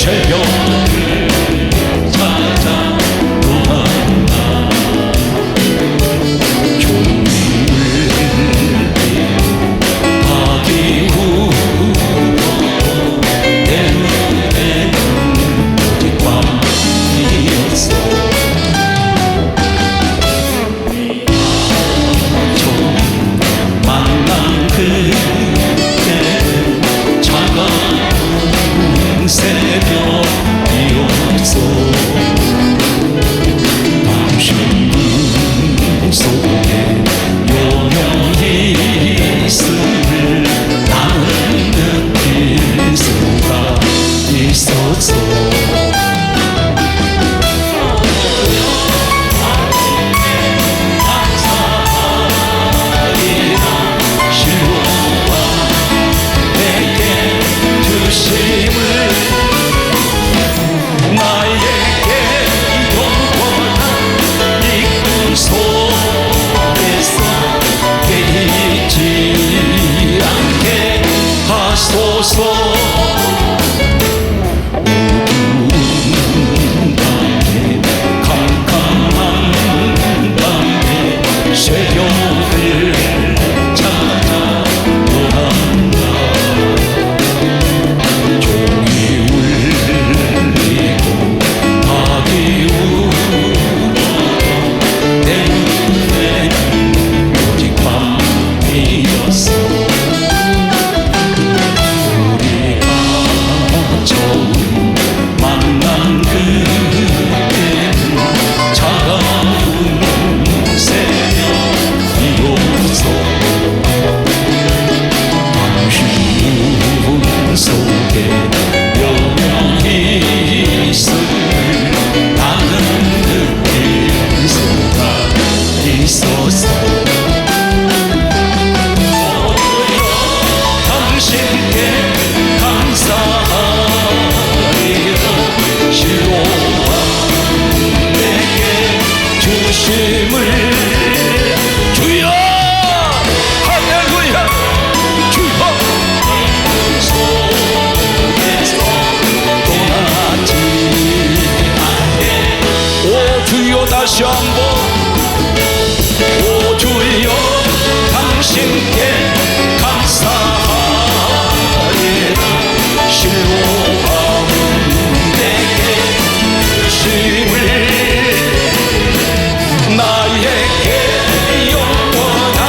새벽을 찾아 떠난다. 종일 박이 울어도 내 눈에는 오직 밤이었어. 처음 만난 그때는 차가운 새벽이었어. 당신 눈 속에 요명히 있음을 나는 느낄 수가 있었어. 어두운 밤에 캄캄한 밤에 새벽을 찾아 떠난다. 종이 울리고 박이 울어도 내 눈에는 오직 밤이었어. 처음 만난 그때는 차가운 새벽이었어. 당신 눈 속에 명이 있음을 나는 느낄 수가 있었어. 당신께 감사하리라. 시로와 내게 주심을 주여 할렐루야 주여 속에서 떠나지 않게 오 주여 다시 한번 오 주여 당신께 감사하리라. 실로암 내게 주심을 나에게 영원한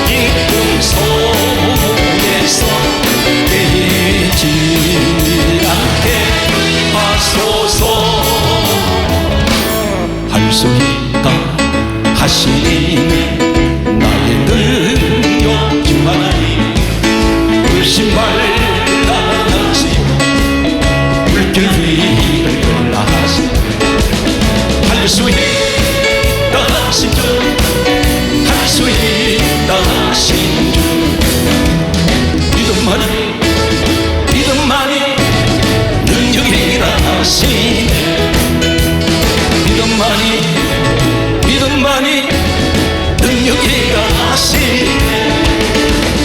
기쁨 속에서 깨지 않게 하소서. 할 수 있다 하시니 나의 능력 중 하나님 의심 말라 하시고 물길 위를 걸라 하시고 할 수 있다 하신 주 할 수 있다 하신 주 믿음만이 능력이라 하시네. 믿음만이 능력이라 하시네.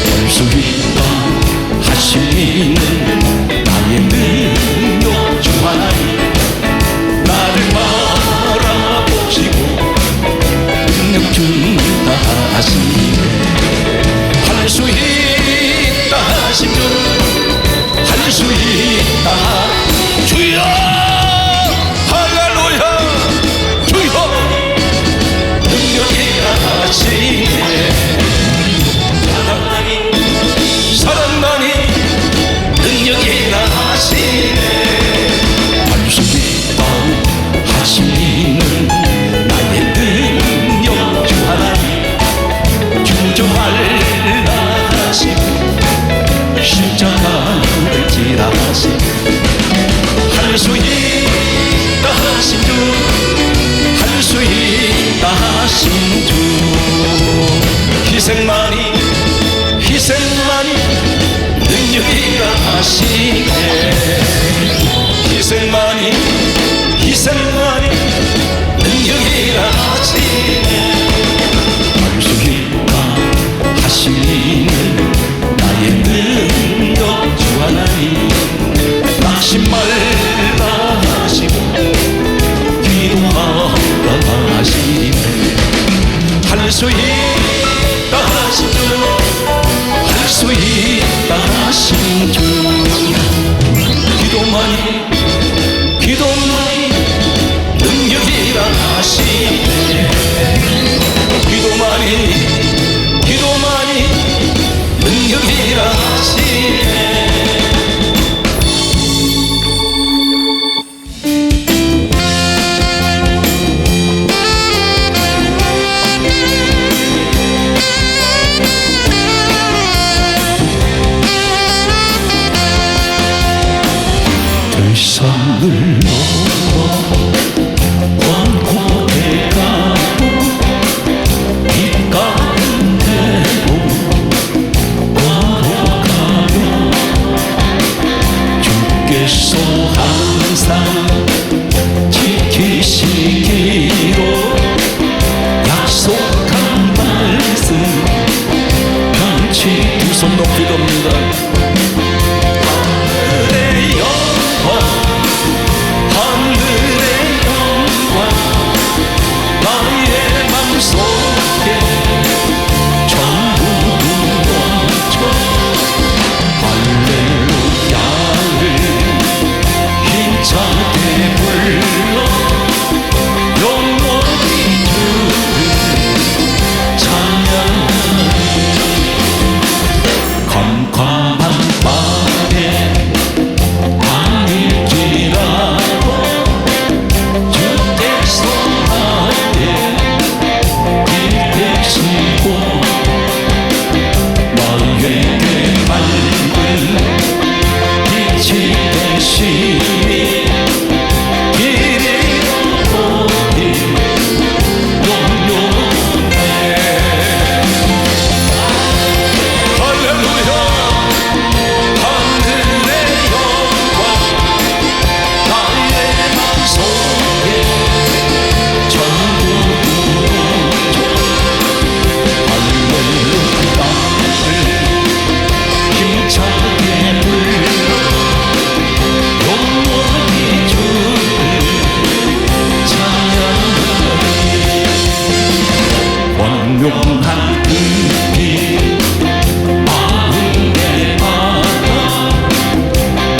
할 수 있다 하시는 나의 능력 중 하나님 나를 바라보시고 능력 준다 하시네. 할 수 있다 하신 주 할 수 있다 주여 산을 넘어 원고에 가도 빛가운데로 걸어가며 주께서 항상 지키시기로 약속한 말씀 편치 두 손 높이 듭니다. 하늘의 영광 하늘의 영광 나의 맘속에 전부 묻어줘 할렐루야를 힘차게 불러 영원히 주를 찬양하리 캄캄한 밤에 밤일지라도 주께서 나의 길 되시고 나에게 밝은 빛이 되시니 길이 어디 용용해 할렐루야 하늘의 영광 나의 맘속에 전부 묻어줘 할렐루야를 힘차게 불러 영원히 주를 찬양하리 원용한 빛 마음의 바다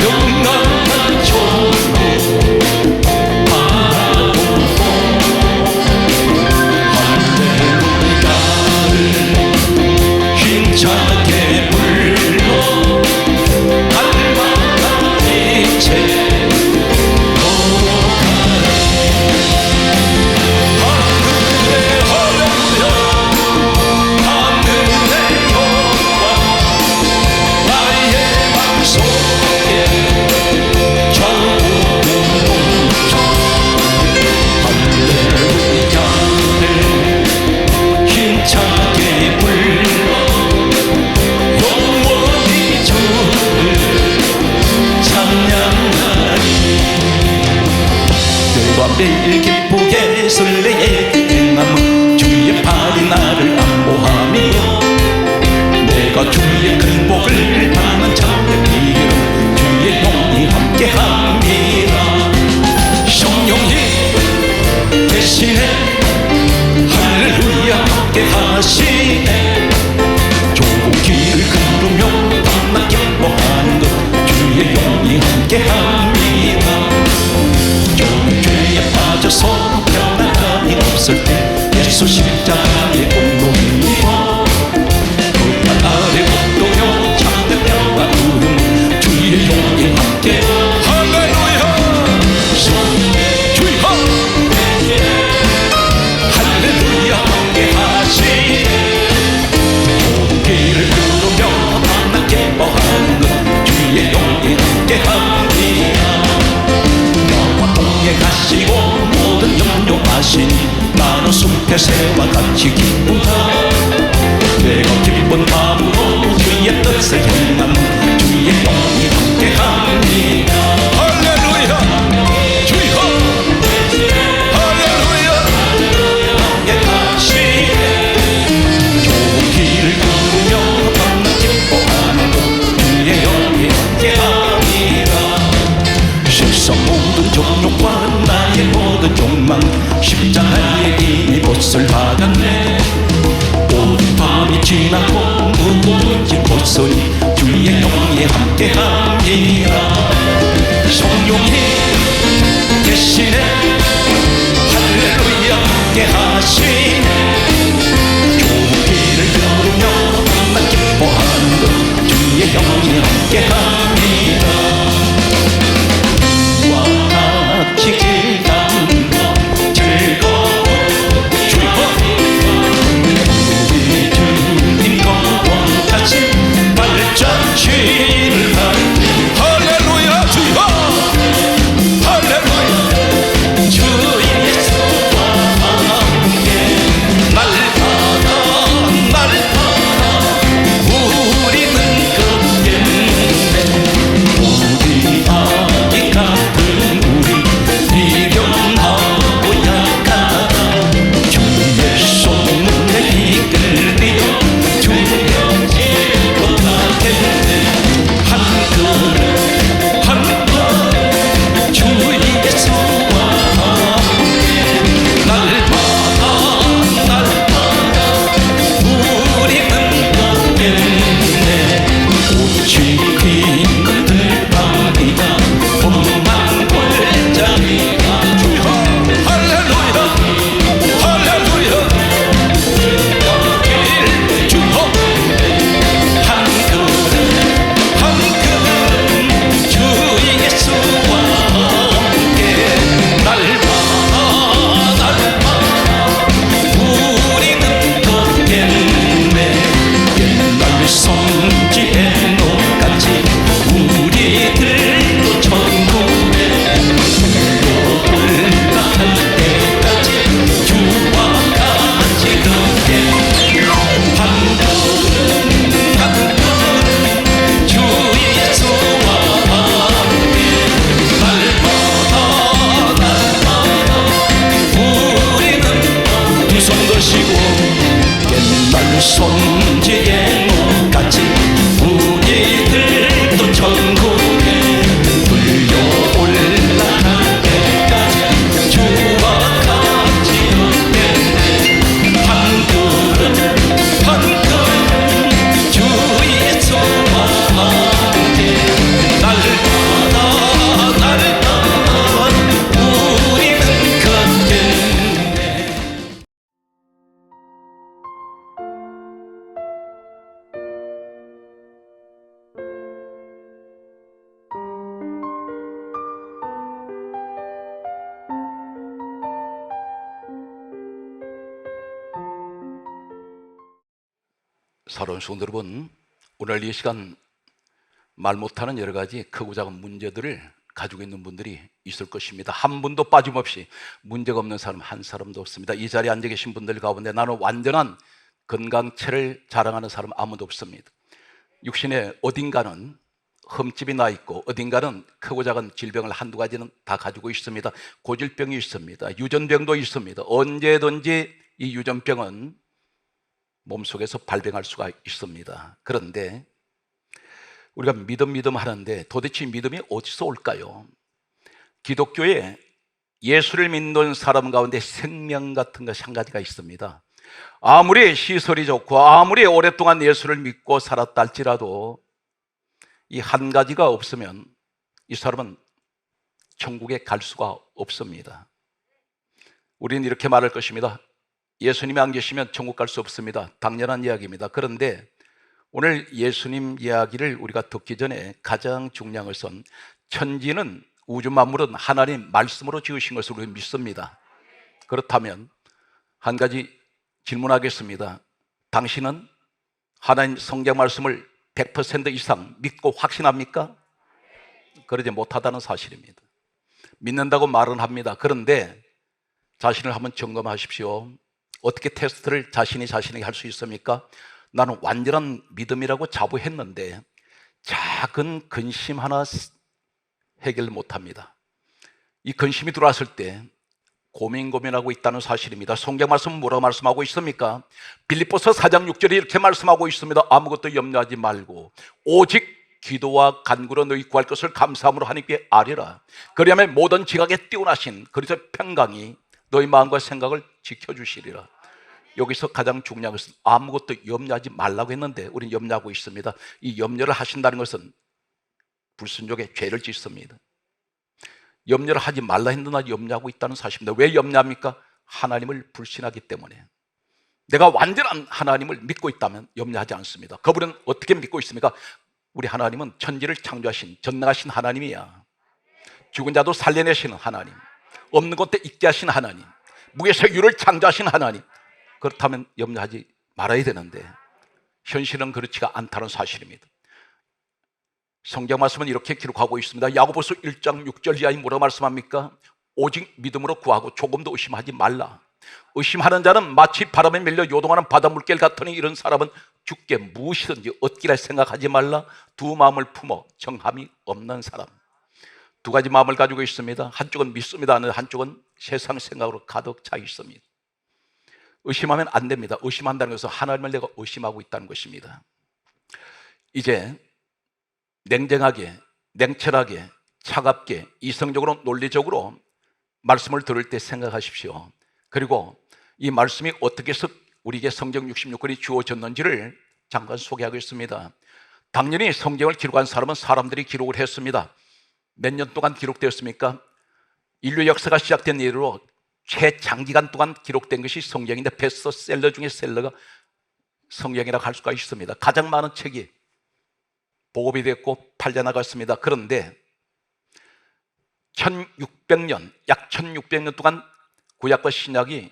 영원한 종로 바라보고 할렐루야를 힘차게 불러 날마다 빛에 하늘의 할렐루야 하늘의 영광 나의 맘속에 전부 묻어줘 할렐루야를 힘차게 불러 영원히 주를 찬양하리 별과 매일 기쁘게 설레게 행함은 주의 팔이 나를 안보하며 내가 주의 큰 복을 받는 자의 길은 주의 영이 함께합니다 성령이 대신에 할렐루야 함께하시네 좋은 길을 걸으며 밤낮 기뻐하는 것 주의 영이 함께합니다 저는 죄에 빠져서 변화감이 없을 때 예수 십자가의 공로를 입어 그 아래 복도요 참된 평화 구름 주의 영이 함께 할렐루야 주여 할렐루야 함께 하시네 좋은 길을 걸으며 밤낮 기뻐하는 것 주의 영이 함께 합니다 나와 동행하시고 모든 염려하시니 나는 숲의 새와 같이 기쁘다 내가 기쁜 마음으로 주의 뜻을 행하는 주의 영이 함께합니다 할렐루야 주여 할렐루야 함께하시네 좋은 길을 걸으며 밤낮 기뻐하는 것 주의 영이 함께합니다 세상 모든 정욕과 나의 모든 욕망 십자가에 이미 벗을 받았네 모든 밤이 지나고 무엇인지 벗으니 주의 영이 함께합니다 성령이 대신에 할렐루야 함께하시네 좋은 길을 걸으며 밤낮 기뻐하는 것 주의 영이 함께합니다 같이 길 가는 것 즐거워 주여 우리 주님과 같이 발자취를 할 할렐루야 주여 사랑하는 성도 여러분, 오늘 이 시간 말 못하는 여러 가지 크고 작은 문제들을 가지고 있는 분들이 있을 것입니다. 한 분도 빠짐없이 문제가 없는 사람 한 사람도 없습니다. 이 자리에 앉아 계신 분들 가운데 나는 완전한 건강체를 자랑하는 사람 아무도 없습니다. 육신에 어딘가는 흠집이 나 있고 어딘가는 크고 작은 질병을 한두 가지는 다 가지고 있습니다. 고질병이 있습니다. 유전병도 있습니다. 언제든지 이 유전병은 몸속에서 발병할 수가 있습니다. 그런데 우리가 믿음 하는데 도대체 믿음이 어디서 올까요? 기독교에 예수를 믿는 사람 가운데 생명 같은 것이 한 가지가 있습니다. 아무리 시설이 좋고 아무리 오랫동안 예수를 믿고 살았다 할지라도 이 한 가지가 없으면 이 사람은 천국에 갈 수가 없습니다. 우리는 이렇게 말할 것입니다. 예수님이 안 계시면 천국 갈 수 없습니다. 당연한 이야기입니다. 그런데 오늘 예수님 이야기를 우리가 듣기 전에 가장 중요한 것은 천지는 우주 만물은 하나님 말씀으로 지으신 것을 우리는 믿습니다. 그렇다면 한 가지 질문하겠습니다. 당신은 하나님 성경 말씀을 100% 이상 믿고 확신합니까? 그러지 못하다는 사실입니다. 믿는다고 말은 합니다. 그런데 자신을 한번 점검하십시오. 어떻게 테스트를 자신에게 할 수 있습니까? 나는 완전한 믿음이라고 자부했는데 작은 근심 하나 해결 못합니다. 이 근심이 들어왔을 때 고민하고 있다는 사실입니다. 성경 말씀은 뭐라고 말씀하고 있습니까? 빌립보서 4장 6절에 이렇게 말씀하고 있습니다. 아무것도 염려하지 말고 오직 기도와 간구로 너희 구할 것을 감사함으로 하나님께 아뢰라. 그리하면 모든 지각에 뛰어나신 그리스도의 평강이 너희 마음과 생각을 지켜주시리라. 여기서 가장 중요한 것은 아무것도 염려하지 말라고 했는데 우리는 염려하고 있습니다. 이 염려를 하신다는 것은 불순종의 죄를 짓습니다. 염려를 하지 말라 했느나 염려하고 있다는 사실입니다. 왜 염려합니까? 하나님을 불신하기 때문에. 내가 완전한 하나님을 믿고 있다면 염려하지 않습니다. 그분은 어떻게 믿고 있습니까? 우리 하나님은 천지를 창조하신 전능하신 하나님이야. 죽은 자도 살려내시는 하나님, 없는 것도 있게 하신 하나님, 무에서 유를 창조하신 하나님. 그렇다면 염려하지 말아야 되는데 현실은 그렇지가 않다는 사실입니다. 성경 말씀은 이렇게 기록하고 있습니다. 야고보서 1장 6절 이하에 뭐라고 말씀합니까? 오직 믿음으로 구하고 조금도 의심하지 말라. 의심하는 자는 마치 바람에 밀려 요동하는 바닷물결 같으니 이런 사람은 죽게 무엇이든지 얻기라 생각하지 말라. 두 마음을 품어 정함이 없는 사람. 두 가지 마음을 가지고 있습니다. 한쪽은 믿습니다 하는 한쪽은 세상 생각으로 가득 차 있습니다. 의심하면 안 됩니다. 의심한다는 것은 하나님을 내가 의심하고 있다는 것입니다. 이제 냉정하게, 냉철하게, 차갑게, 이성적으로, 논리적으로 말씀을 들을 때 생각하십시오. 그리고 이 말씀이 어떻게 해서 우리에게 성경 66권이 주어졌는지를 잠깐 소개하겠습니다. 당연히 성경을 기록한 사람은 사람들이 기록을 했습니다. 몇 년 동안 기록되었습니까? 인류 역사가 시작된 이후로 최장기간 동안 기록된 것이 성경인데 베스트셀러 중에 셀러가 성경이라고 할 수가 있습니다. 가장 많은 책이 보급이 됐고 팔려나갔습니다. 그런데 1600년, 약 1600년 동안 구약과 신약이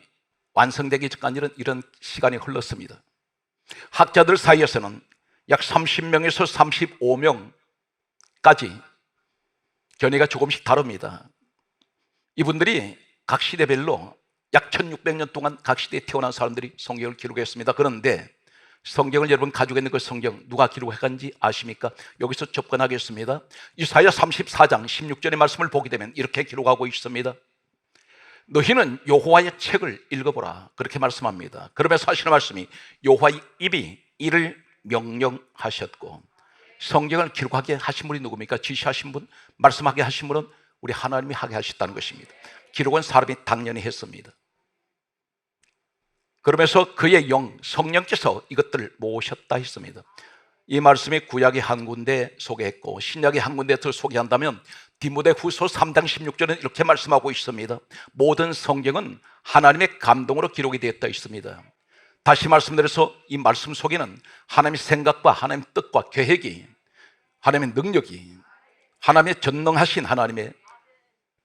완성되기 전까지는 이런 시간이 흘렀습니다. 학자들 사이에서는 약 30명에서 35명까지 견해가 조금씩 다릅니다. 이분들이 각 시대별로 약 1600년 동안 각 시대에 태어난 사람들이 성경을 기록했습니다. 그런데 성경을 여러분 가지고 있는 그 성경 누가 기록했는지 아십니까? 여기서 접근하겠습니다. 이사야 34장 16절의 말씀을 보게 되면 이렇게 기록하고 있습니다. 너희는 여호와의 책을 읽어보라. 그렇게 말씀합니다. 그러면서 하시는 말씀이 여호와의 입이 이를 명령하셨고, 성경을 기록하게 하신 분이 누굽니까? 지시하신 분, 말씀하게 하신 분은 우리 하나님이 하게 하셨다는 것입니다. 기록은 사람이 당연히 했습니다. 그러면서 그의 영, 성령께서 이것들을 모으셨다 했습니다. 이 말씀이 구약의 한 군데 소개했고 신약의 한 군데를 소개한다면 디모데후서 3장 16절은 이렇게 말씀하고 있습니다. 모든 성경은 하나님의 감동으로 기록이 되었다 있습니다. 다시 말씀드려서 이 말씀 속에는 하나님의 생각과 하나님의 뜻과 계획이, 하나님의 능력이, 하나님의 전능하신 하나님의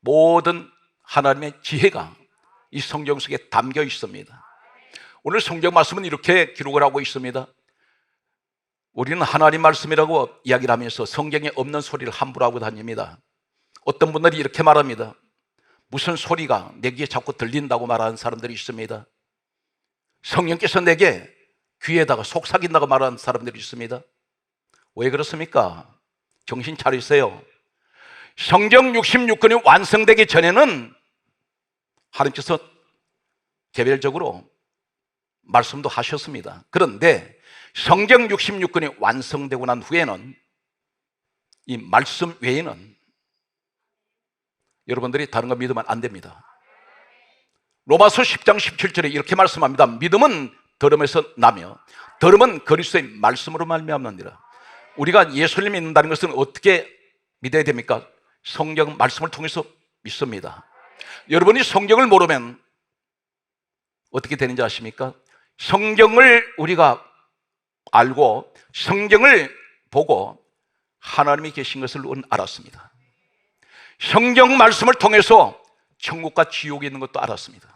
모든 하나님의 지혜가 이 성경 속에 담겨 있습니다. 오늘 성경 말씀은 이렇게 기록을 하고 있습니다. 우리는 하나님 말씀이라고 이야기를 하면서 성경에 없는 소리를 함부로 하고 다닙니다. 어떤 분들이 이렇게 말합니다. 무슨 소리가 내 귀에 자꾸 들린다고 말하는 사람들이 있습니다. 성령께서 내게 귀에다가 속삭인다고 말하는 사람들이 있습니다. 왜 그렇습니까? 정신 차리세요. 성경 66권이 완성되기 전에는 하나님께서 개별적으로 말씀도 하셨습니다. 그런데 성경 66권이 완성되고 난 후에는 이 말씀 외에는 여러분들이 다른 거 믿으면 안 됩니다. 로마서 10장 17절에 이렇게 말씀합니다. 믿음은 들음에서 나며 들음은 그리스도의 말씀으로 말미암느니라. 우리가 예수를 믿는다는 것은 어떻게 믿어야 됩니까? 성경 말씀을 통해서 믿습니다. 여러분이 성경을 모르면 어떻게 되는지 아십니까? 성경을 우리가 알고 성경을 보고 하나님이 계신 것을 알았습니다. 성경 말씀을 통해서 천국과 지옥이 있는 것도 알았습니다.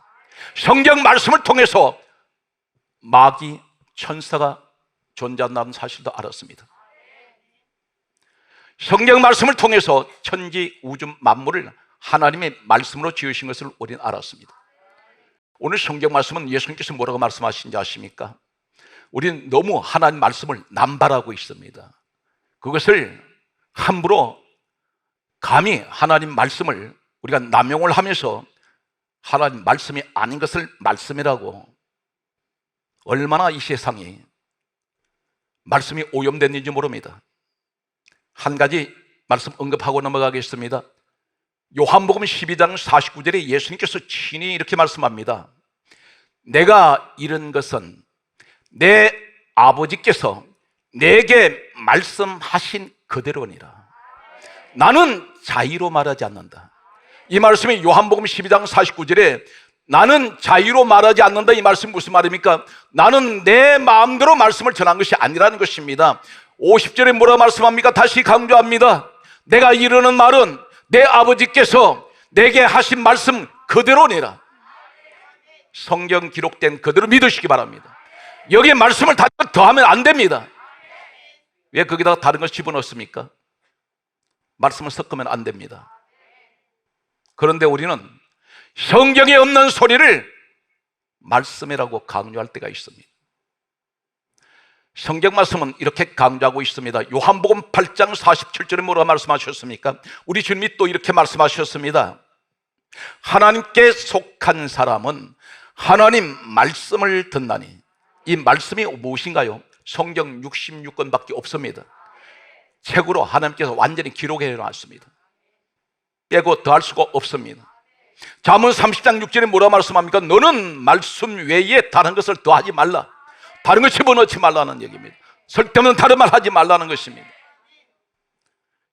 성경 말씀을 통해서 마귀, 천사가 존재한다는 사실도 알았습니다. 성경 말씀을 통해서 천지, 우주, 만물을 하나님의 말씀으로 지으신 것을 우리는 알았습니다. 오늘 성경 말씀은 예수님께서 뭐라고 말씀하신지 아십니까? 우리는 너무 하나님 말씀을 남발하고 있습니다. 그것을 함부로 감히 하나님 말씀을 우리가 남용을 하면서 하나님 말씀이 아닌 것을 말씀이라고, 얼마나 이 세상이 말씀이 오염됐는지 모릅니다. 한 가지 말씀 언급하고 넘어가겠습니다. 요한복음 12장 49절에 예수님께서 친히 이렇게 말씀합니다. 내가 이런 것은 내 아버지께서 내게 말씀하신 그대로니라. 나는 자의로 말하지 않는다. 이 말씀이 요한복음 12장 49절에 나는 자의로 말하지 않는다, 이 말씀이 무슨 말입니까? 나는 내 마음대로 말씀을 전한 것이 아니라는 것입니다. 50절에 뭐라 말씀합니까? 다시 강조합니다. 내가 이르는 말은 내 아버지께서 내게 하신 말씀 그대로니라. 성경 기록된 그대로 믿으시기 바랍니다. 여기에 말씀을 더하면 안 됩니다. 왜 거기다가 다른 걸 집어넣습니까? 말씀을 섞으면 안 됩니다. 그런데 우리는 성경에 없는 소리를 말씀이라고 강조할 때가 있습니다. 성경 말씀은 이렇게 강조하고 있습니다. 요한복음 8장 47절에 뭐라고 말씀하셨습니까? 우리 주님이 또 이렇게 말씀하셨습니다. 하나님께 속한 사람은 하나님 말씀을 듣나니. 이 말씀이 무엇인가요? 성경 66권밖에 없습니다. 책으로 하나님께서 완전히 기록해 놨습니다. 빼고 더할 수가 없습니다. 잠언 30장 6절에 뭐라 말씀합니까? 너는 말씀 외에 다른 것을 더하지 말라. 다른 것 집어넣지 말라는 얘기입니다. 쓸데없는 다른 말 하지 말라는 것입니다.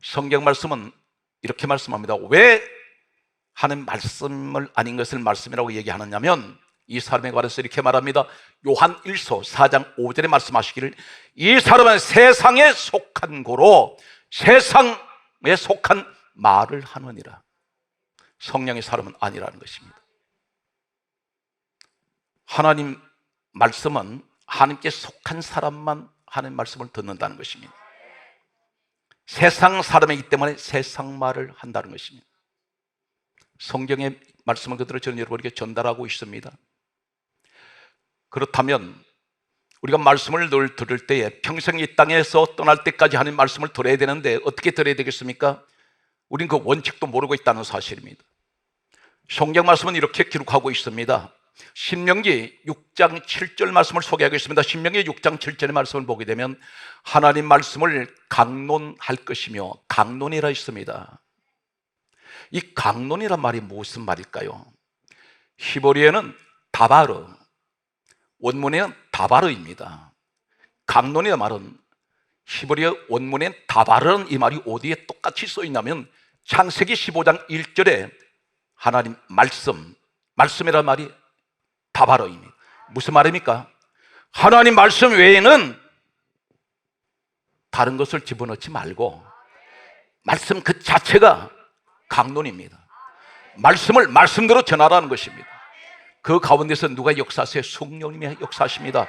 성경 말씀은 이렇게 말씀합니다. 왜 하는 말씀을 아닌 것을 말씀이라고 얘기하느냐면, 이 사람에 관해서 이렇게 말합니다. 요한 1서 4장 5절에 말씀하시기를 이 사람은 세상에 속한 고로 세상에 속한 말을 하느니라. 성령의 사람은 아니라는 것입니다. 하나님 말씀은 하나님께 속한 사람만 하나님 말씀을 듣는다는 것입니다. 세상 사람이기 때문에 세상 말을 한다는 것입니다. 성경의 말씀을 그대로 저는 여러분에게 전달하고 있습니다. 그렇다면 우리가 말씀을 늘 들을 때에 평생 이 땅에서 떠날 때까지 하나님 말씀을 들어야 되는데 어떻게 들어야 되겠습니까? 우리는 그 원칙도 모르고 있다는 사실입니다. 성경 말씀은 이렇게 기록하고 있습니다. 신명기 6장 7절 말씀을 소개하겠습니다. 신명기 6장 7절의 말씀을 보게 되면 하나님 말씀을 강론할 것이며 강론이라 있습니다. 이 강론이란 말이 무슨 말일까요? 히브리어는 다바르, 원문에는 다바르입니다. 강론이란 말은 히브리어 원문엔 다바르는 이 말이 어디에 똑같이 써 있냐면 창세기 15장 1절에 하나님 말씀이란 말이 다바르입니다. 무슨 말입니까? 하나님 말씀 외에는 다른 것을 집어넣지 말고 말씀 그 자체가 강론입니다. 말씀을 말씀대로 전하라는 것입니다. 그 가운데서 누가 역사하세요? 성령님이 역사하십니다.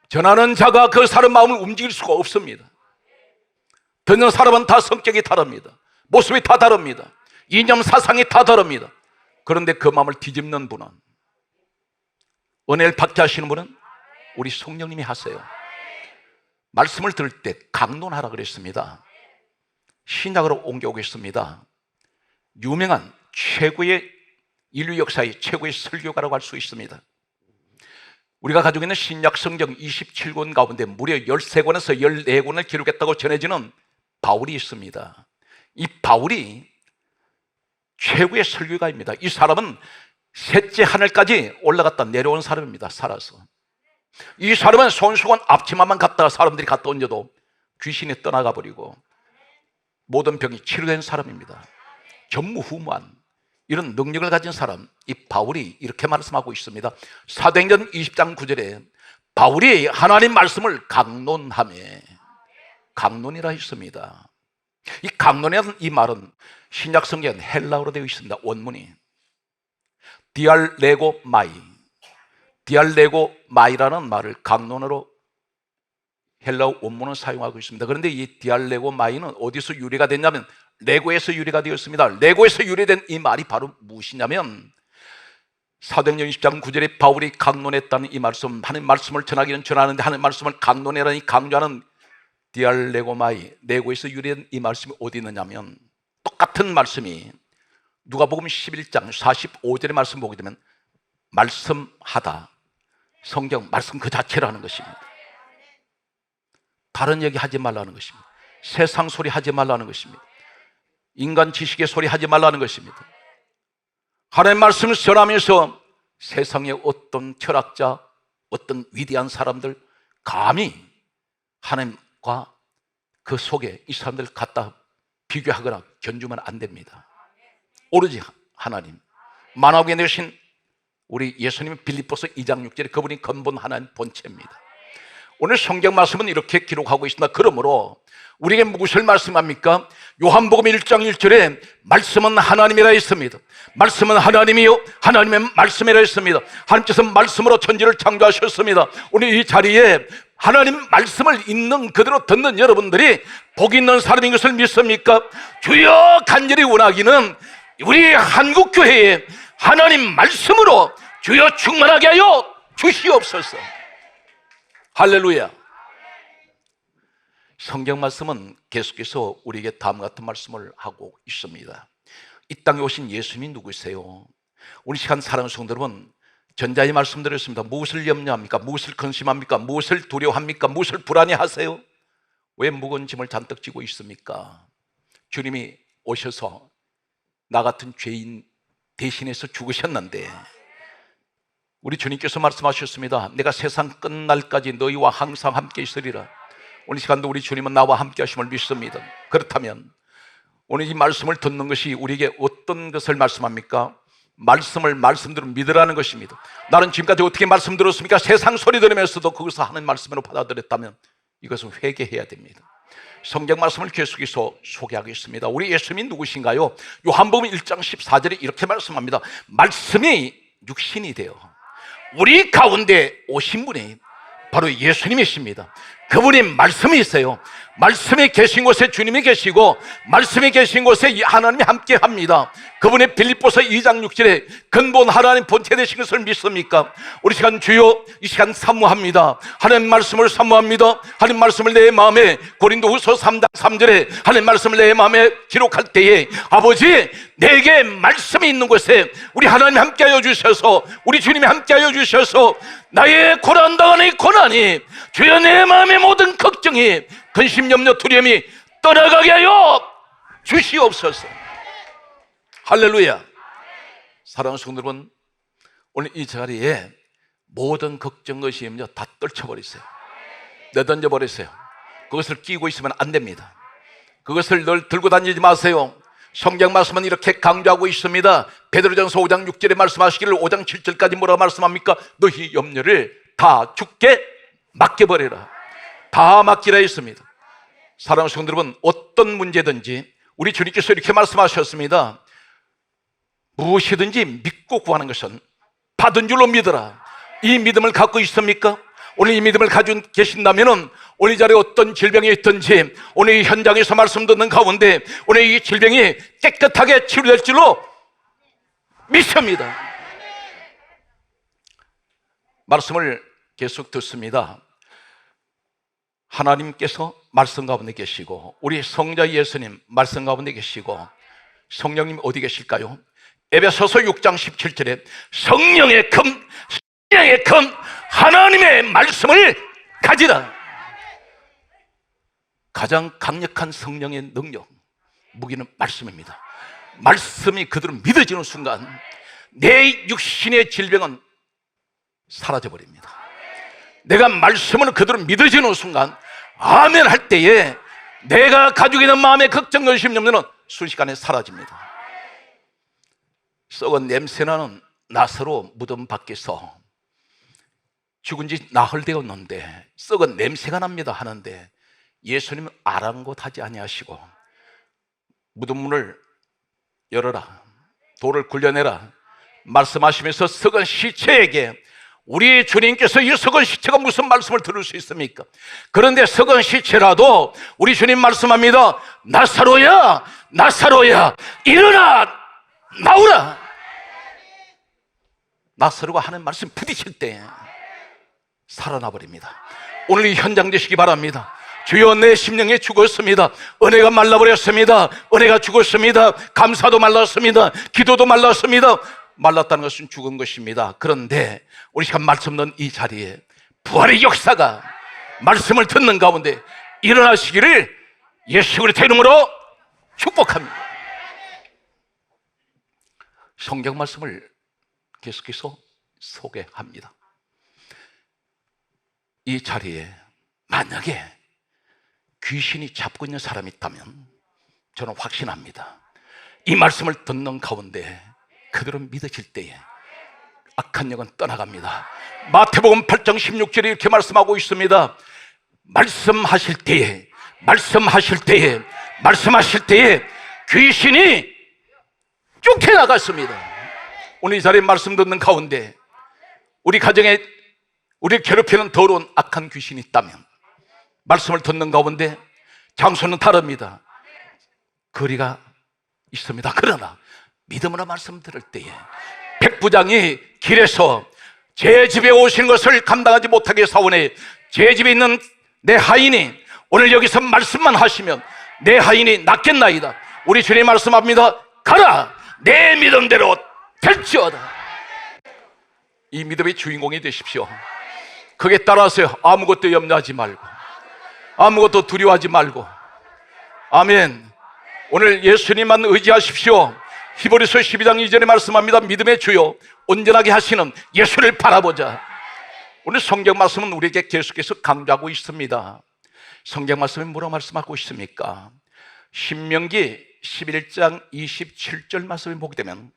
전하는 자가 그 사람 마음을 움직일 수가 없습니다. 듣는 사람은 다 성격이 다릅니다. 모습이 다 다릅니다. 이념 사상이 다 다릅니다. 그런데 그 마음을 뒤집는 분은, 은혜를 받게 하시는 분은 우리 성령님이 하세요. 말씀을 들을 때 강론하라 그랬습니다. 신약으로 옮겨오겠습니다. 유명한 최고의 인류 역사의 최고의 설교가라고 할 수 있습니다. 우리가 가지고 있는 신약 성경 27권 가운데 무려 13권에서 14권을 기록했다고 전해지는 바울이 있습니다. 이 바울이 최고의 설교가입니다. 이 사람은 셋째 하늘까지 올라갔다 내려온 사람입니다. 살아서. 이 사람은 손수건 앞치마만 갔다가 사람들이 갖다 얹어도 귀신이 떠나가 버리고 모든 병이 치료된 사람입니다. 전무후무한 이런 능력을 가진 사람, 이 바울이 이렇게 말씀하고 있습니다. 사도행전 20장 9절에 바울이 하나님 말씀을 강론하며, 강론이라 했습니다. 이 강론이라는 이 말은 신약 성경은 헬라어로 되어 있습니다. 원문이 디알레고마이, 디알레고마이라는 말을 강론어로 헬라어 원문을 사용하고 있습니다. 그런데 이 디알레고마이는 어디서 유래가 됐냐면 레고에서 유래가 되었습니다. 레고에서 유래된 이 말이 바로 무엇이냐면, 사도행전 20장 9절에 바울이 강론했다는 이 말씀, 하나님 말씀을 전하기는 전하는데 하나님 말씀을 강론해라니 강조하는 디알레고마이, 레고에서 유래된 이 말씀이 어디 있느냐면, 똑같은 말씀이 누가복음 11장 45절의 말씀 보게 되면 말씀하다, 성경 말씀 그 자체라는 것입니다. 다른 얘기 하지 말라는 것입니다. 세상 소리 하지 말라는 것입니다. 인간 지식의 소리 하지 말라는 것입니다. 하나님 말씀을 전하면서 세상의 어떤 철학자, 어떤 위대한 사람들 감히 하나님과 그 속에 이 사람들 갖다 비교하거나 견주면 안 됩니다. 오로지 하나님, 만왕에 내신 우리 예수님은 빌립보서 2장 6절에 그분이 근본 하나님 본체입니다. 오늘 성경 말씀은 이렇게 기록하고 있습니다. 그러므로 우리에게 무엇을 말씀합니까? 요한복음 1장 1절에 말씀은 하나님이라 했습니다. 말씀은 하나님이요 하나님의 말씀이라 했습니다. 하나님께서 말씀으로 천지를 창조하셨습니다. 오늘 이 자리에 하나님 말씀을 있는 그대로 듣는 여러분들이 복 있는 사람인 것을 믿습니까? 주여 간절히 원하기는 우리 한국교회에 하나님 말씀으로 주여 충만하게 하여 주시옵소서. 할렐루야. 성경 말씀은 계속해서 우리에게 다음과 같은 말씀을 하고 있습니다. 이 땅에 오신 예수님이 누구세요? 우리 시간 사랑하는 성도 여러분, 전자의 말씀 드렸습니다. 무엇을 염려합니까? 무엇을 근심합니까? 무엇을 두려워합니까? 무엇을 불안해하세요? 왜 무거운 짐을 잔뜩 지고 있습니까? 주님이 오셔서 나 같은 죄인 대신해서 죽으셨는데, 우리 주님께서 말씀하셨습니다. 내가 세상 끝날까지 너희와 항상 함께 있으리라. 오늘 시간도 우리 주님은 나와 함께 하심을 믿습니다. 그렇다면 오늘 이 말씀을 듣는 것이 우리에게 어떤 것을 말씀합니까? 말씀을 말씀대로 믿으라는 것입니다. 나는 지금까지 어떻게 말씀 들었습니까? 세상 소리 들으면서도 그것을 하는 말씀으로 받아들였다면 이것은 회개해야 됩니다. 성경 말씀을 계속해서 소개하겠습니다. 우리 예수님이 누구신가요? 요한복음 1장 14절에 이렇게 말씀합니다. 말씀이 육신이 되어 우리 가운데 오신 분이 바로 예수님이십니다. 그분이 말씀이 있어요. 말씀이 계신 곳에 주님이 계시고 말씀이 계신 곳에 하나님이 함께 합니다. 그분의 빌립보서 2장 6절에 근본 하나님 본체 되신 것을 믿습니까? 우리 시간 주여 이 시간 사모합니다. 하나님 말씀을 사모합니다. 하나님 말씀을 내 마음에, 고린도후서 3장 3절에 하나님 말씀을 내 마음에 기록할 때에 아버지 내게 말씀이 있는 곳에 우리 하나님 함께하여 주셔서, 우리 주님이 함께하여 주셔서 나의 고난당하는 고난이 주여 내 마음의 모든 걱정이 근심 염려 두려움이 떠나가게 하여 주시옵소서. 할렐루야. 사랑하는 성도 여러분, 오늘 이 자리에 모든 걱정 것이 염려 다 떨쳐버리세요. 내던져 버리세요. 그것을 끼고 있으면 안 됩니다. 그것을 늘 들고 다니지 마세요. 성경 말씀은 이렇게 강조하고 있습니다. 베드로전서 5장 6절에 말씀하시기를 5장 7절까지 뭐라고 말씀합니까? 너희 염려를 다 주께 맡겨버려라. 다 맡기라 했습니다. 사랑하는 성도 여러분, 어떤 문제든지 우리 주님께서 이렇게 말씀하셨습니다. 무엇이든지 믿고 구하는 것은 받은 줄로 믿어라. 이 믿음을 갖고 있습니까? 오늘 이 믿음을 가지고 계신다면 오늘 이 자리에 어떤 질병이 있든지 오늘 이 현장에서 말씀 듣는 가운데 오늘 이 질병이 깨끗하게 치료될 줄로 믿습니다. 말씀을 계속 듣습니다. 하나님께서 말씀 가운데 계시고 우리 성자 예수님 말씀 가운데 계시고 성령님 어디 계실까요? 에베소서 6장 17절에 성령의 금 하나님의 말씀을 가지라. 가장 강력한 성령의 능력 무기는 말씀입니다. 말씀이 그대로 믿어지는 순간 내 육신의 질병은 사라져버립니다. 내가 말씀을 그대로 믿어지는 순간 아멘 할 때에 내가 가지고 있는 마음의 걱정, 근심, 염려는 순식간에 사라집니다. 썩은 냄새나는 나사로 무덤 밖에서 죽은 지 나흘 되었는데 썩은 냄새가 납니다 하는데 예수님은 아랑곳하지 아니하시고 무덤 문을 열어라, 돌을 굴려내라 말씀하시면서 썩은 시체에게 우리 주님께서 이 썩은 시체가 무슨 말씀을 들을 수 있습니까? 그런데 썩은 시체라도 우리 주님 말씀합니다. 나사로야, 나사로야, 일어나 나오라. 나사로가 하는 말씀 부딪힐 때 살아나 버립니다. 오늘 이 현장 되시기 바랍니다. 주여, 내 심령이 죽었습니다. 은혜가 말라버렸습니다. 은혜가 죽었습니다. 감사도 말랐습니다. 기도도 말랐습니다. 말랐다는 것은 죽은 것입니다. 그런데 우리 시간 말씀 듣는 이 자리에 부활의 역사가 말씀을 듣는 가운데 일어나시기를 예수 그리스도의 이름으로 축복합니다. 성경 말씀을 계속해서 소개합니다. 이 자리에 만약에 귀신이 잡고 있는 사람이 있다면 저는 확신합니다. 이 말씀을 듣는 가운데 그대로 믿어질 때에 악한 영은 떠나갑니다. 마태복음 8장 16절에 이렇게 말씀하고 있습니다. 말씀하실 때에 귀신이 쫓겨나갔습니다. 오늘 이 자리에 말씀 듣는 가운데 우리 가정에 우리를 괴롭히는 더러운 악한 귀신이 있다면 말씀을 듣는 가운데 장소는 다릅니다. 거리가 있습니다. 그러나 믿음으로 말씀 들을 때에 백부장이 길에서 제 집에 오신 것을 감당하지 못하게 사오니 제 집에 있는 내 하인이 오늘 여기서 말씀만 하시면 내 하인이 낫겠나이다. 우리 주님 말씀합니다. 가라, 내 믿음대로 될지어다. 이 믿음의 주인공이 되십시오. 그게 따라서요, 아무것도 염려하지 말고 아무것도 두려워하지 말고. 아멘. 오늘 예수님만 의지하십시오. 히브리서 12장 2절에 말씀합니다. 믿음의 주요 온전하게 하시는 예수를 바라보자. 오늘 성경 말씀은 우리에게 계속해서 강조하고 있습니다. 성경 말씀이 뭐라고 말씀하고 있습니까? 신명기 11장 27절 말씀을 보게 되면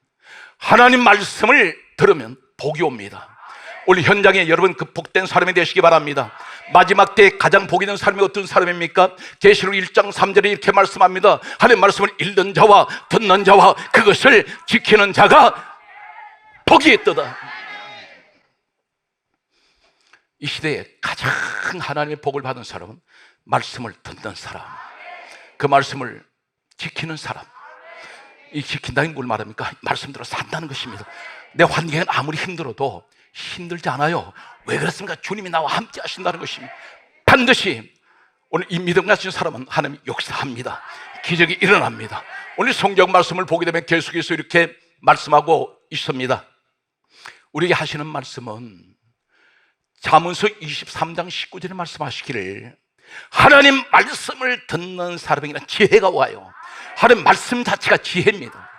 하나님 말씀을 들으면 복이 옵니다. 오늘 현장에 여러분 그 복된 사람이 되시기 바랍니다. 마지막 때 가장 복 있는 사람이 어떤 사람입니까? 계시록 1장 3절에 이렇게 말씀합니다. 하나님 말씀을 읽는 자와 듣는 자와 그것을 지키는 자가 복이 있도다. 이 시대에 가장 하나님의 복을 받은 사람은 말씀을 듣는 사람, 그 말씀을 지키는 사람. 이 지킨다는 게 뭘 말합니까? 말씀대로 산다는 것입니다. 내 환경은 아무리 힘들어도 힘들지 않아요. 왜 그렇습니까? 주님이 나와 함께 하신다는 것입니다. 반드시 오늘 이 믿음 가진 사람은 하나님이 역사합니다. 기적이 일어납니다. 오늘 성경 말씀을 보게 되면 계속해서 이렇게 말씀하고 있습니다. 우리에게 하시는 말씀은 잠언서 23장 19절에 말씀하시기를 하나님 말씀을 듣는 사람에게는 지혜가 와요. 하나님 말씀 자체가 지혜입니다.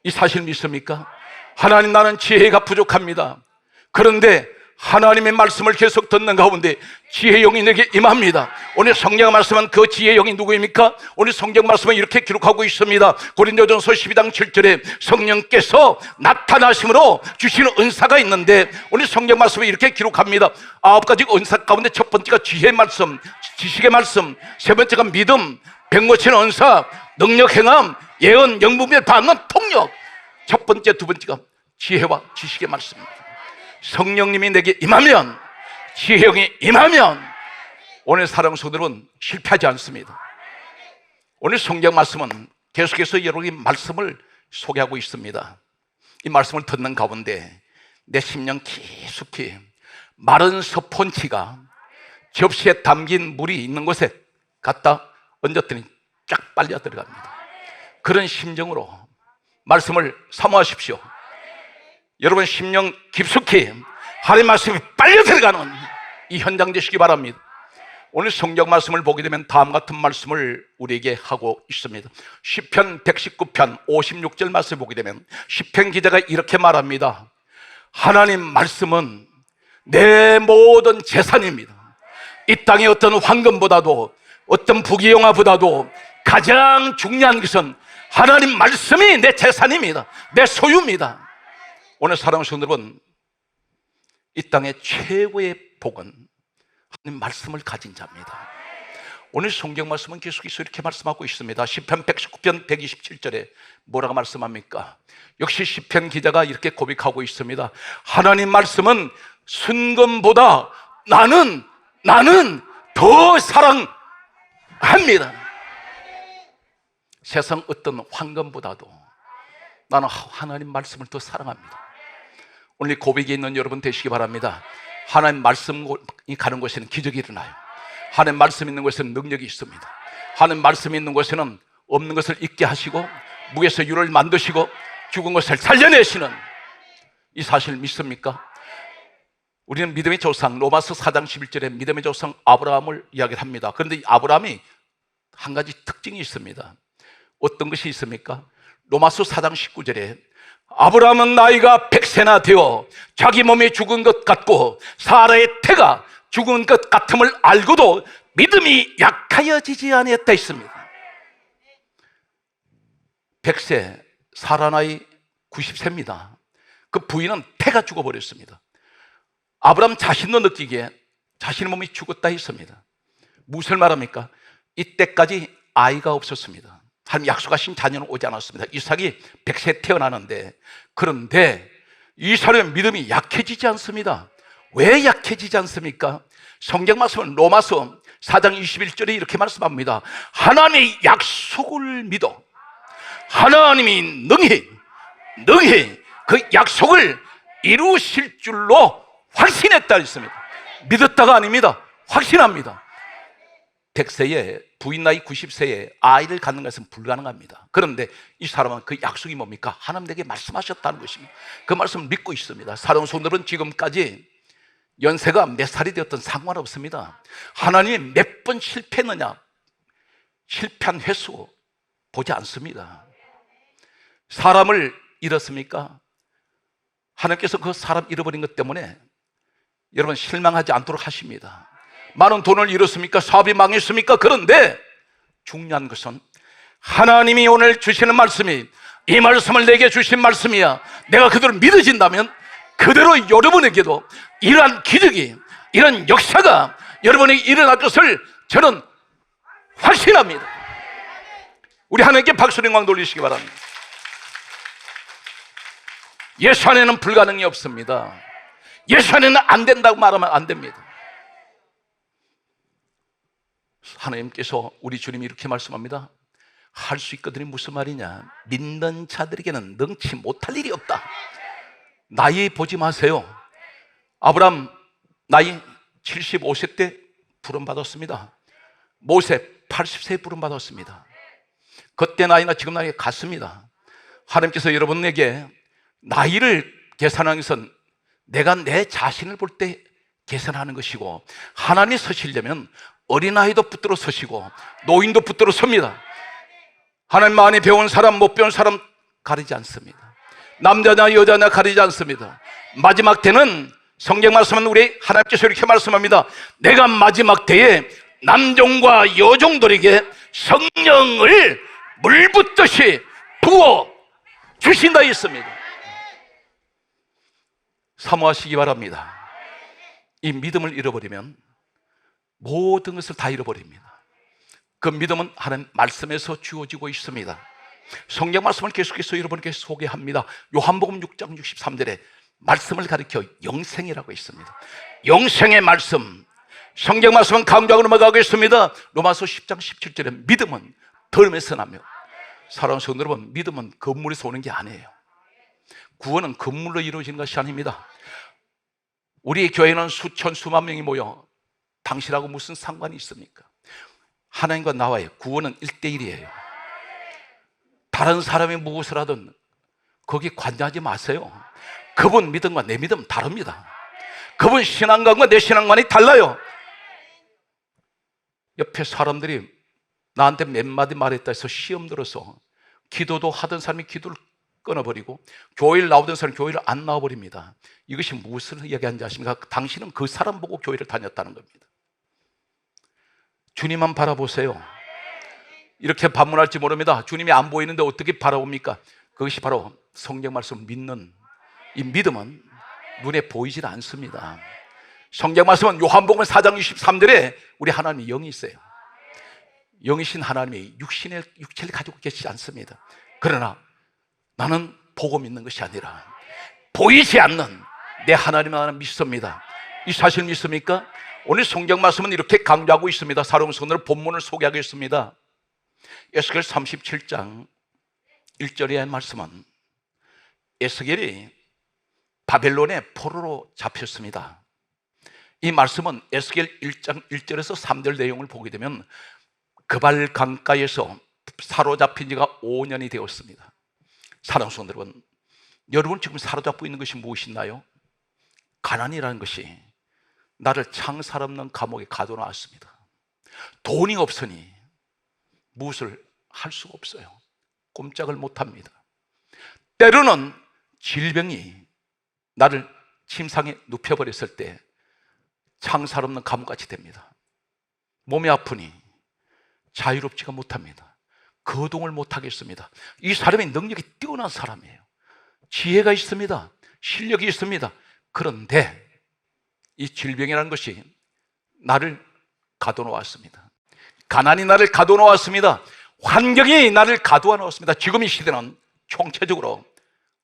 이 사실 믿습니까? 하나님, 나는 지혜가 부족합니다. 그런데 하나님의 말씀을 계속 듣는 가운데 지혜의 영이 내게 임합니다. 오늘 성경 말씀은 그 지혜의 영이 누구입니까? 오늘 성경 말씀은 이렇게 기록하고 있습니다. 고린도전서 12장 7절에 성령께서 나타나심으로 주시는 은사가 있는데 오늘 성경 말씀은 이렇게 기록합니다. 9가지 은사 가운데 첫 번째가 지혜의 말씀, 지식의 말씀, 세 번째가 믿음, 병고치는 은사, 능력 행함, 예언, 영분별 받는 통역. 첫 번째, 두 번째가 지혜와 지식의 말씀입니다. 성령님이 내게 임하면 지혜형이 임하면 오늘 사랑하는 성도들은 실패하지 않습니다. 오늘 성경 말씀은 계속해서 여러분의 말씀을 소개하고 있습니다. 이 말씀을 듣는 가운데 내 심령 깊숙이 마른 스펀지가 접시에 담긴 물이 있는 곳에 갖다 얹었더니 쫙 빨려 들어갑니다. 그런 심정으로 말씀을 사모하십시오. 여러분 심령 깊숙이 하나님의 말씀이 빨려 들어가는 이 현장 되시기 바랍니다. 오늘 성경 말씀을 보게 되면 다음 같은 말씀을 우리에게 하고 있습니다. 시편 119편 56절 말씀을 보게 되면 시편 기자가 이렇게 말합니다. 하나님 말씀은 내 모든 재산입니다. 이 땅의 어떤 황금보다도 어떤 부귀영화보다도 가장 중요한 것은 하나님 말씀이 내 재산입니다. 내 소유입니다. 오늘 사랑하는 성도 여러분, 이 땅의 최고의 복은 하나님 말씀을 가진 자입니다. 오늘 성경 말씀은 계속해서 이렇게 말씀하고 있습니다. 시편 119편 127절에 뭐라고 말씀합니까? 역시 시편 기자가 이렇게 고백하고 있습니다. 하나님 말씀은 순금보다 나는 더 사랑합니다. 세상 어떤 황금보다도 나는 하나님 말씀을 더 사랑합니다. 오늘 고백에 있는 여러분 되시기 바랍니다. 하나님 말씀이 가는 곳에는 기적이 일어나요. 하나님 말씀이 있는 곳에는 능력이 있습니다. 하나님 말씀이 있는 곳에는 없는 것을 있게 하시고 무에서 유를 만드시고 죽은 것을 살려내시는 이 사실 믿습니까? 우리는 믿음의 조상 로마서 4장 11절에 믿음의 조상 아브라함을 이야기를 합니다. 그런데 이 아브라함이 한 가지 특징이 있습니다. 어떤 것이 있습니까? 로마서 4장 19절에 아브라함은 나이가 100세나 되어 자기 몸이 죽은 것 같고 사라의 태가 죽은 것 같음을 알고도 믿음이 약하여지지 아니했다 했습니다. 100세, 사라 나이 90세입니다. 그 부인은 태가 죽어버렸습니다. 아브라함 자신도 느끼기에 자신의 몸이 죽었다 했습니다. 무엇을 말합니까? 이때까지 아이가 없었습니다. 하나님 약속하신 자녀는 오지 않았습니다. 이삭이 100세 태어나는데, 그런데 이 사람의 믿음이 약해지지 않습니다. 왜 약해지지 않습니까? 성경 말씀은 로마서 4장 21절에 이렇게 말씀합니다. 하나님의 약속을 믿어 하나님이 능히 그 약속을 이루실 줄로 확신했다 했습니다. 믿었다가 아닙니다. 확신합니다. 100세에 부인 나이 90세에 아이를 갖는 것은 불가능합니다. 그런데 이 사람은 그 약속이 뭡니까? 하나님 내게 말씀하셨다는 것입니다. 그 말씀을 믿고 있습니다. 사랑하는 성도들은 지금까지 연세가 몇 살이 되었든 상관없습니다. 하나님이 몇 번 실패했느냐, 실패한 횟수 보지 않습니다. 사람을 잃었습니까? 하나님께서 그 사람 잃어버린 것 때문에 여러분 실망하지 않도록 하십니다. 많은 돈을 잃었습니까? 사업이 망했습니까? 그런데 중요한 것은 하나님이 오늘 주시는 말씀이 이 말씀을 내게 주신 말씀이야. 내가 그대로 믿어진다면 그대로 여러분에게도 이러한 기적이, 이런 역사가 여러분에게 일어날 것을 저는 확신합니다. 우리 하나님께 박수를 영광 돌리시기 바랍니다. 예수 안에는 불가능이 없습니다. 예수 안에는 안 된다고 말하면 안 됩니다. 하나님께서 우리 주님이 이렇게 말씀합니다. 할 수 있거든요. 무슨 말이냐? 믿는 자들에게는 능치 못할 일이 없다. 나이 보지 마세요. 아브라함 나이 75세 때 부름받았습니다. 모세 80세에 부름받았습니다. 그때 나이나 지금 나이 같습니다. 하나님께서 여러분에게 나이를 계산하는 것은 내가 내 자신을 볼 때 계산하는 것이고, 하나님이 서시려면 어린아이도 붙들어 서시고 노인도 붙들어 섭니다. 하나님 많이 배운 사람 못 배운 사람 가리지 않습니다. 남자냐 여자냐 가리지 않습니다. 마지막 때는 성경 말씀은 우리 하나님께서 이렇게 말씀합니다. 내가 마지막 때에 남종과 여종들에게 성령을 물 붓듯이 부어 주신다 했습니다. 사모하시기 바랍니다. 이 믿음을 잃어버리면 모든 것을 다 잃어버립니다. 그 믿음은 하나님 말씀에서 주어지고 있습니다. 성경 말씀을 계속해서 여러분께 소개합니다. 요한복음 6장 63절에 말씀을 가리켜 영생이라고 있습니다. 영생의 말씀, 성경 말씀은 강조하고 넘어가겠습니다. 로마서 10장 17절에 믿음은 들음에서 나며, 사랑하는 성도 여러분, 믿음은 건물에서 오는 게 아니에요. 구원은 건물로 이루어지는 것이 아닙니다. 우리 교회는 수천 수만 명이 모여 당신하고 무슨 상관이 있습니까? 하나님과 나와의 구원은 1대1이에요. 다른 사람이 무엇을 하든 거기에 관여하지 마세요. 그분 믿음과 내 믿음 다릅니다. 그분 신앙관과 내 신앙관이 달라요. 옆에 사람들이 나한테 몇 마디 말했다 해서 시험 들어서 기도도 하던 사람이 기도를 끊어버리고 교회를 나오던 사람이 교회를 안 나와버립니다. 이것이 무엇을 이야기하는지 아십니까? 당신은 그 사람 보고 교회를 다녔다는 겁니다. 주님만 바라보세요. 이렇게 반문할지 모릅니다. 주님이 안 보이는데 어떻게 바라봅니까? 그것이 바로 성경 말씀을 믿는 이 믿음은 눈에 보이질 않습니다. 성경 말씀은 요한복음 4장 23절에 우리 하나님이 영이 있어요. 영이신 하나님이 육체를 가지고 계시지 않습니다. 그러나 나는 보고 믿는 것이 아니라 보이지 않는 내 하나님을 나는 믿습니다. 이 사실 믿습니까? 오늘 성경 말씀은 이렇게 강조하고 있습니다. 사랑하는 성도들, 본문을 소개하겠습니다. 에스겔 37장 1절의 말씀은 에스겔이 바벨론의 포로로 잡혔습니다. 이 말씀은 에스겔 1장 1절에서 3절 내용을 보게 되면 그발 강가에서 사로잡힌 지가 5년이 되었습니다. 사랑하는 성도 여러분, 여러분 지금 사로잡고 있는 것이 무엇이나요? 가난이라는 것이 나를 창살 없는 감옥에 가둬놨습니다. 돈이 없으니 무엇을 할 수가 없어요. 꼼짝을 못합니다. 때로는 질병이 나를 침상에 눕혀버렸을 때 창살 없는 감옥같이 됩니다. 몸이 아프니 자유롭지가 못합니다. 거동을 못하겠습니다. 이 사람의 능력이 뛰어난 사람이에요. 지혜가 있습니다. 실력이 있습니다. 그런데 이 질병이라는 것이 나를 가둬놓았습니다. 가난이 나를 가둬놓았습니다. 환경이 나를 가둬놓았습니다. 지금 이 시대는 총체적으로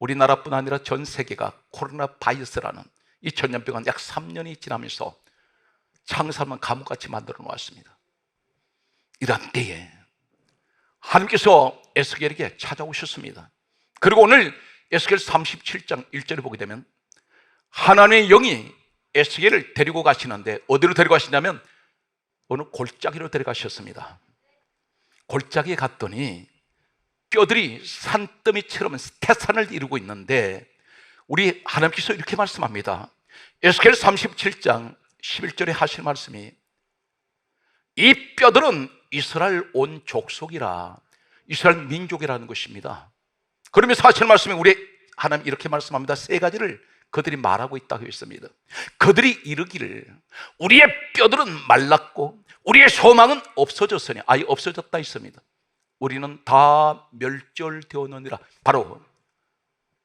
우리나라뿐 아니라 전 세계가 코로나 바이러스라는 이 전염병은 약 3년이 지나면서 창살만 감옥같이 만들어 놓았습니다. 이런 때에 하나님께서 에스겔에게 찾아오셨습니다. 그리고 오늘 에스겔 37장 1절을 보게 되면 하나님의 영이 에스겔을 데리고 가시는데 어디로 데리고 가시냐면 어느 골짜기로 데려가셨습니다. 골짜기에 갔더니 뼈들이 산더미처럼 태산을 이루고 있는데 우리 하나님께서 이렇게 말씀합니다. 에스겔 37장 11절에 하실 말씀이 이 뼈들은 이스라엘 온 족속이라, 이스라엘 민족이라는 것입니다. 그러면서 하실 말씀이 우리 하나님 이렇게 말씀합니다. 세 가지를 그들이 말하고 있다고 했습니다. 그들이 이르기를 우리의 뼈들은 말랐고 우리의 소망은 없어졌으니, 아예 없어졌다 했습니다. 우리는 다 멸절되었느니라. 바로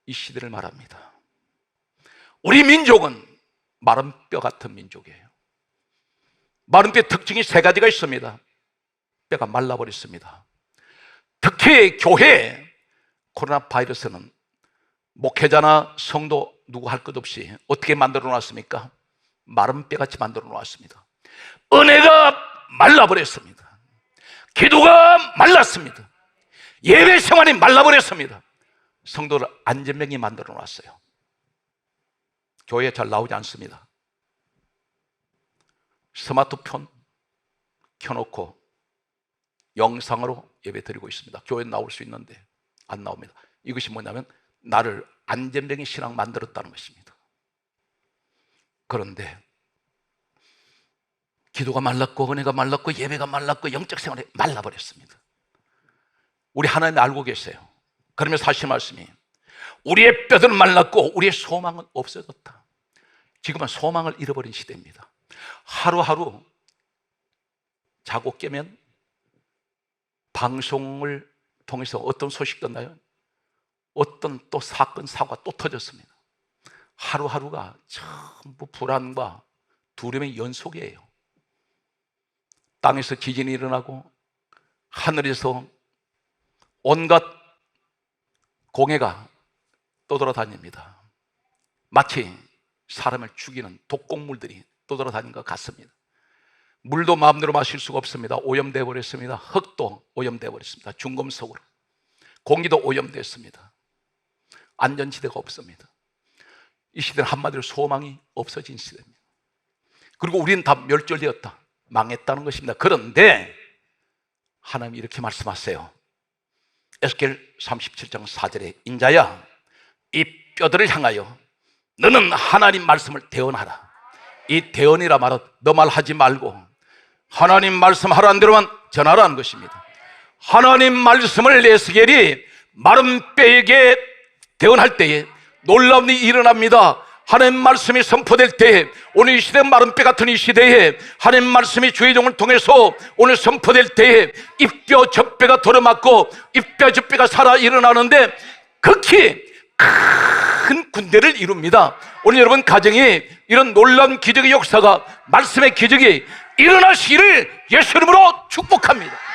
이 시대를 말합니다. 우리 민족은 마른 뼈 같은 민족이에요. 마른 뼈의 특징이 세 가지가 있습니다. 뼈가 말라버렸습니다. 특히 교회 코로나 바이러스는 목회자나 성도 누구 할 것 없이 어떻게 만들어 놨습니까? 마른 뼈같이 만들어 놨습니다. 은혜가 말라버렸습니다. 기도가 말랐습니다. 예배 생활이 말라버렸습니다. 성도를 안전병이 만들어 놨어요. 교회에 잘 나오지 않습니다. 스마트폰 켜놓고 영상으로 예배 드리고 있습니다. 교회에 나올 수 있는데 안 나옵니다. 이것이 뭐냐면 나를 안전병의 신앙 만들었다는 것입니다. 그런데 기도가 말랐고 은혜가 말랐고 예배가 말랐고 영적 생활이 말라버렸습니다. 우리 하나님 알고 계세요. 그러면서 하신 말씀이 우리의 뼈들은 말랐고 우리의 소망은 없어졌다. 지금은 소망을 잃어버린 시대입니다. 하루하루 자고 깨면 방송을 통해서 어떤 소식 듣나요? 어떤 또 사건, 사고가 또 터졌습니다. 하루하루가 전부 불안과 두려움의 연속이에요. 땅에서 지진이 일어나고 하늘에서 온갖 공해가 떠돌아다닙니다. 마치 사람을 죽이는 독곡물들이 떠돌아다닌 것 같습니다. 물도 마음대로 마실 수가 없습니다. 오염되어 버렸습니다. 흙도 오염되어 버렸습니다. 중금속으로. 공기도 오염됐습니다. 안전지대가 없습니다. 이 시대는 한마디로 소망이 없어진 시대입니다. 그리고 우리는 다 멸절되었다, 망했다는 것입니다. 그런데 하나님이 이렇게 말씀하세요. 에스겔 37장 4절에 인자야, 이 뼈들을 향하여 너는 하나님 말씀을 대언하라. 이 대언이라 말은 너 말하지 말고 하나님 말씀하라는 대로만 전하라는 것입니다. 하나님 말씀을 에스겔이 마른 뼈에게 대언할 때에 놀라운 일이 일어납니다. 하나님 말씀이 선포될 때에, 오늘 이 시대 마른 뼈 같은 이 시대에 하나님 말씀이 주의 종을 통해서 오늘 선포될 때에 이 뼈 저 뼈가 돌아맞고 이 뼈 저 뼈가 살아 일어나는데 극히 큰 군대를 이룹니다. 오늘 여러분 가정에 이런 놀라운 기적의 역사가, 말씀의 기적이 일어나시기를 예수 이름으로 축복합니다.